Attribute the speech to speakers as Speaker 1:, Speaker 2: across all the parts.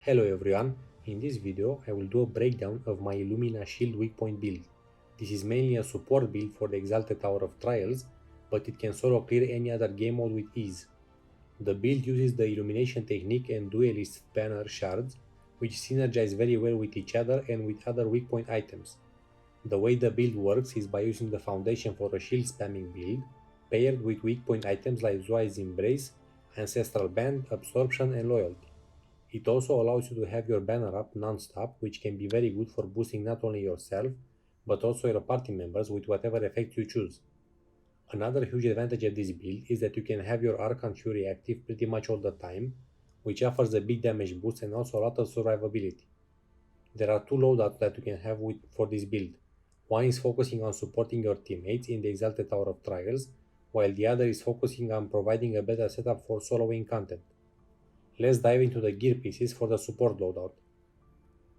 Speaker 1: Hello everyone, in this video I will do a breakdown of my Illumina Shield Weakpoint build. This is mainly a support build for the Exalted Tower of Trials, but it can solo clear any other game mode with ease. The build uses the Illumination technique and Duelist banner Shards, which synergize very well with each other and with other Weakpoint items. The way the build works is by using the foundation for a shield spamming build, paired with Weakpoint items like Zwei's Embrace, Ancestral Band, Absorption and Loyalty. It also allows you to have your banner up non-stop, which can be very good for boosting not only yourself, but also your party members with whatever effect you choose. Another huge advantage of this build is that you can have your Archon Fury active pretty much all the time, which offers a big damage boost and also a lot of survivability. There are two loadouts that you can have for this build. One is focusing on supporting your teammates in the Exalted Tower of Trials, while the other is focusing on providing a better setup for soloing content. Let's dive into the gear pieces for the support loadout.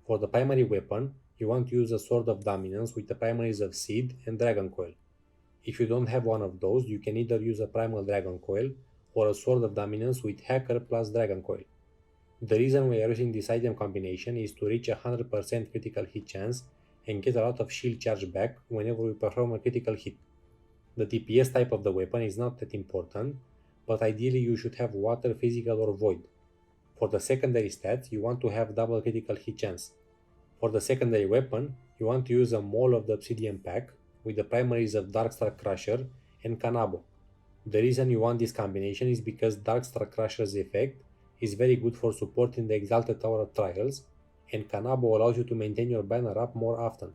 Speaker 1: For the primary weapon, you want to use a Sword of Dominance with the primaries of Seed and Dragon Coil. If you don't have one of those, you can either use a Primal Dragon Coil or a Sword of Dominance with Hacker plus Dragon Coil. The reason we are using this item combination is to reach a 100% critical hit chance and get a lot of shield charge back whenever we perform a critical hit. The DPS type of the weapon is not that important, but ideally you should have Water, Physical or Void. For the secondary stats, you want to have double critical hit chance. For the secondary weapon, you want to use a Maul of the Obsidian Pack with the primaries of Darkstar Crusher and Kanabo. The reason you want this combination is because Darkstar Crusher's effect is very good for supporting the Exalted Tower of Trials, and Kanabo allows you to maintain your banner up more often.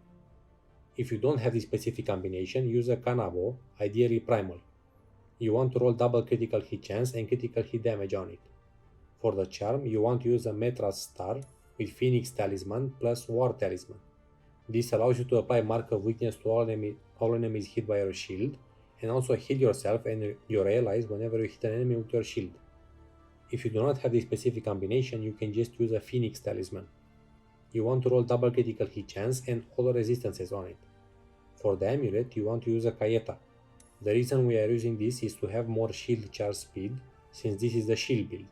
Speaker 1: If you don't have this specific combination, use a Kanabo, ideally Primal. You want to roll double critical hit chance and critical hit damage on it. For the charm, you want to use a Metras Star with Phoenix Talisman plus War Talisman. This allows you to apply Mark of Weakness to all enemies hit by your shield, and also heal yourself and your allies whenever you hit an enemy with your shield. If you do not have this specific combination, you can just use a Phoenix Talisman. You want to roll double critical hit chance and all resistances on it. For the amulet, you want to use a Kayeta. The reason we are using this is to have more shield charge speed, since this is the shield build.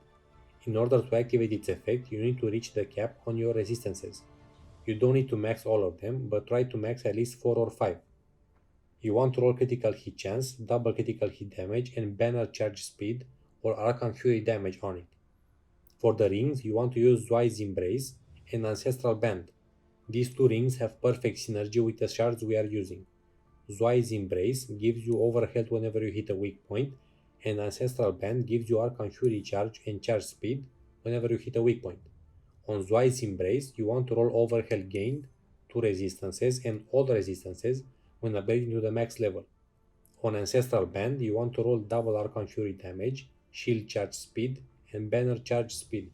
Speaker 1: In order to activate its effect, you need to reach the cap on your resistances. You don't need to max all of them, but try to max at least 4 or 5. You want to roll critical hit chance, double critical hit damage, and banner charge speed or Archon Fury damage on it. For the rings, you want to use Zwei's Embrace and Ancestral Band. These two rings have perfect synergy with the shards we are using. Zwei's Embrace gives you overhealth whenever you hit a weak point, and Ancestral Band gives you Archon Fury charge and charge speed whenever you hit a weak point. On Zwei's Embrace, you want to roll overhealth gained, 2 resistances and all resistances when upgrading to the max level. On Ancestral Band, you want to roll double Archon Fury damage, shield charge speed, and banner charge speed.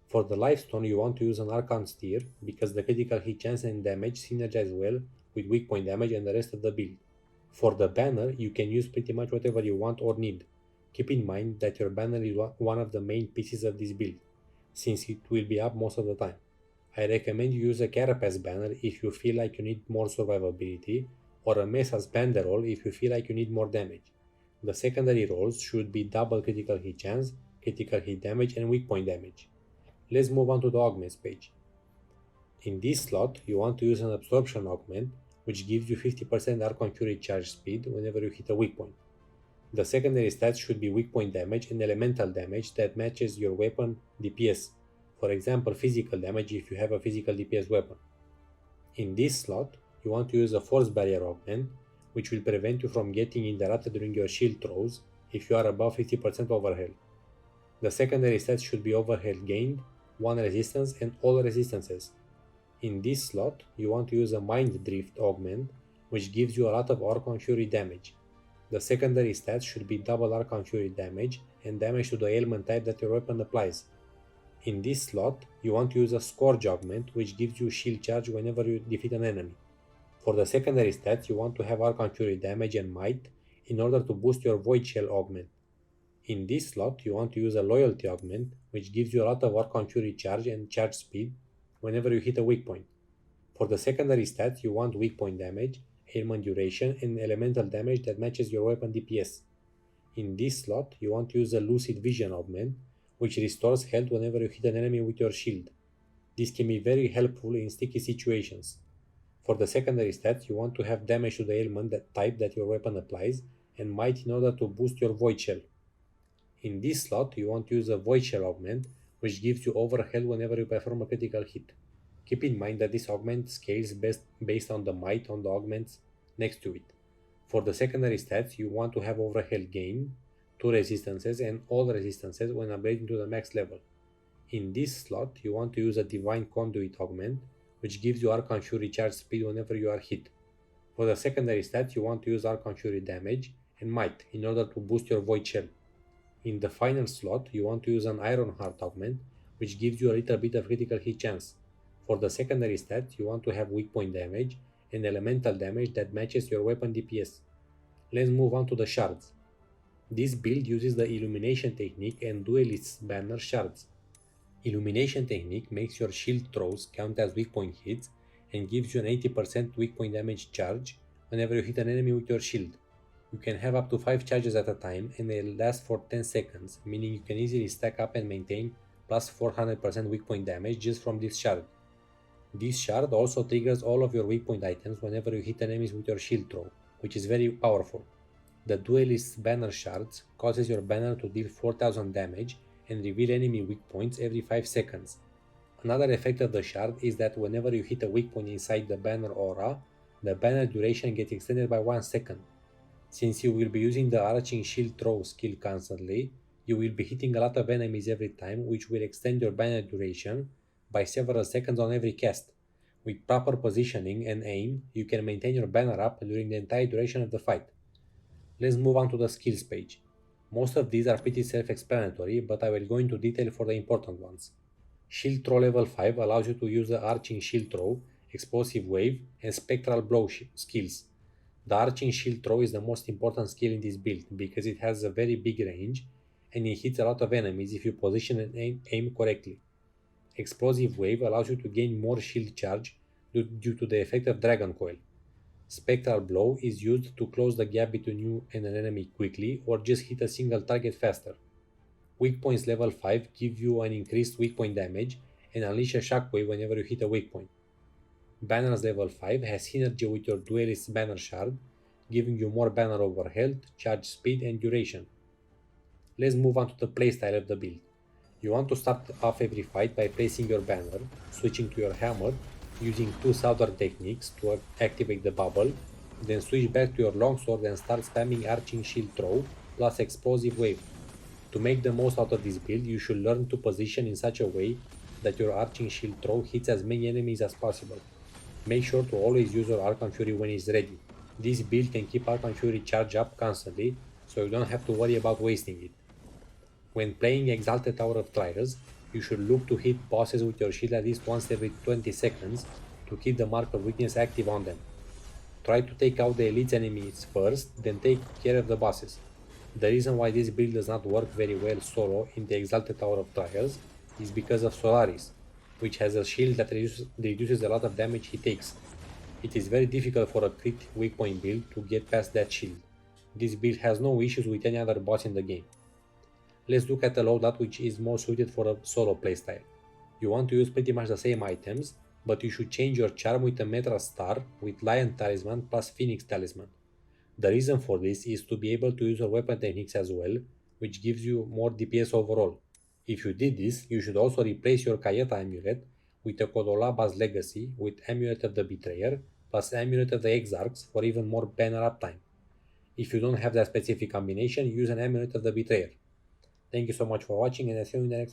Speaker 1: For the Lifestone, you want to use an Archon Steer because the critical hit chance and damage synergize well with weak point damage and the rest of the build. For the banner, you can use pretty much whatever you want or need. Keep in mind that your banner is one of the main pieces of this build, since it will be up most of the time. I recommend you use a Carapace banner if you feel like you need more survivability, or a Mesa's banderol if you feel like you need more damage. The secondary rolls should be double critical hit chance, critical hit damage, and weak point damage. Let's move on to the Augments page. In this slot, you want to use an Absorption Augment, which gives you 50% Archon Fury charge speed whenever you hit a weak point. The secondary stats should be weak point damage and elemental damage that matches your weapon DPS. For example, physical damage if you have a physical DPS weapon. In this slot, you want to use a Force Barrier Augment, which will prevent you from getting interrupted during your shield throws if you are above 50% overhealth. The secondary stats should be overhealth gained, 1 resistance and all resistances. In this slot, you want to use a Mind Drift Augment, which gives you a lot of Archon Fury damage. The secondary stats should be double Archon Fury damage and damage to the ailment type that your weapon applies. In this slot, you want to use a Scourge Augment, which gives you shield charge whenever you defeat an enemy. For the secondary stats, you want to have Archon Fury damage and might in order to boost your Void Shell Augment. In this slot, you want to use a Loyalty Augment, which gives you a lot of Archon Fury charge and charge speed whenever you hit a weak point. For the secondary stats, you want weak point damage, ailment duration, and elemental damage that matches your weapon DPS. In this slot, you want to use a Lucid Vision Augment, which restores health whenever you hit an enemy with your shield. This can be very helpful in sticky situations. For the secondary stats, you want to have damage to the ailment type that your weapon applies, and might in order to boost your void shell. In this slot, you want to use a void shell augment, which gives you overhead whenever you perform a critical hit. Keep in mind that this augment scales based on the might on the augments next to it. For the secondary stats, you want to have overhead gain, 2 resistances, and all resistances when upgrading to the max level. In this slot, you want to use a Divine Conduit augment, which gives you Archon Fury charge speed whenever you are hit. For the secondary stats, you want to use Archon Fury damage and might in order to boost your void shell. In the final slot, you want to use an Iron Heart augment, which gives you a little bit of critical hit chance. For the secondary stats, you want to have Weakpoint damage and elemental damage that matches your weapon DPS. Let's move on to the Shards. This build uses the Illumination technique and Duelist's banner Shards. Illumination technique makes your shield throws count as weak point hits and gives you an 80% weak point damage charge whenever you hit an enemy with your shield. You can have up to 5 charges at a time and they last for 10 seconds, meaning you can easily stack up and maintain plus 400% weak point damage just from this shard. This shard also triggers all of your weak point items whenever you hit enemies with your shield throw, which is very powerful. The Duelist's banner shards causes your banner to deal 4000 damage and reveal enemy weak points every 5 seconds. Another effect of the shard is that whenever you hit a weak point inside the banner aura, the banner duration gets extended by 1 second. Since you will be using the Arching Shield Throw skill constantly, you will be hitting a lot of enemies every time, which will extend your banner duration by several seconds on every cast. With proper positioning and aim, you can maintain your banner up during the entire duration of the fight. Let's move on to the skills page. Most of these are pretty self-explanatory, but I will go into detail for the important ones. Shield Throw level 5 allows you to use the Arching Shield Throw, Explosive Wave, and Spectral Blow skills. The Arching Shield Throw is the most important skill in this build because it has a very big range and it hits a lot of enemies if you position and aim correctly. Explosive Wave allows you to gain more shield charge due to the effect of Dragon Coil. Spectral Blow is used to close the gap between you and an enemy quickly or just hit a single target faster. Weak Points level 5 give you an increased weak point damage and unleash a shockwave whenever you hit a weak point. Banners level 5 has synergy with your Duelist's banner shard, giving you more banner overhead, charge speed and duration. Let's move on to the playstyle of the build. You want to start off every fight by placing your banner, switching to your hammer, using 2 southern techniques to activate the bubble, then switch back to your longsword and start spamming Arching Shield Throw plus Explosive Wave. To make the most out of this build, you should learn to position in such a way that your Arching Shield Throw hits as many enemies as possible. Make sure to always use your Archon Fury when it's ready. This build can keep Archon Fury charged up constantly, so you don't have to worry about wasting it. When playing Exalted Tower of Trials, you should look to hit bosses with your shield at least once every 20 seconds to keep the mark of weakness active on them. Try to take out the elite enemies first, then take care of the bosses. The reason why this build does not work very well solo in the Exalted Tower of Trials is because of Solaris, which has a shield that reduces a lot of damage he takes. It is very difficult for a crit weak point build to get past that shield. This build has no issues with any other boss in the game. Let's look at the loadout, which is more suited for a solo playstyle. You want to use pretty much the same items, but you should change your charm with a Metra Star with Lion Talisman plus Phoenix Talisman. The reason for this is to be able to use your weapon techniques as well, which gives you more DPS overall. If you did this, you should also replace your Kayeta amulet with a Kodolaba's Legacy with Amulet of the Betrayer plus Amulet of the Exarchs for even more banner uptime. If you don't have that specific combination, use an Amulet of the Betrayer. Thank you so much for watching and I'll see you in the next one.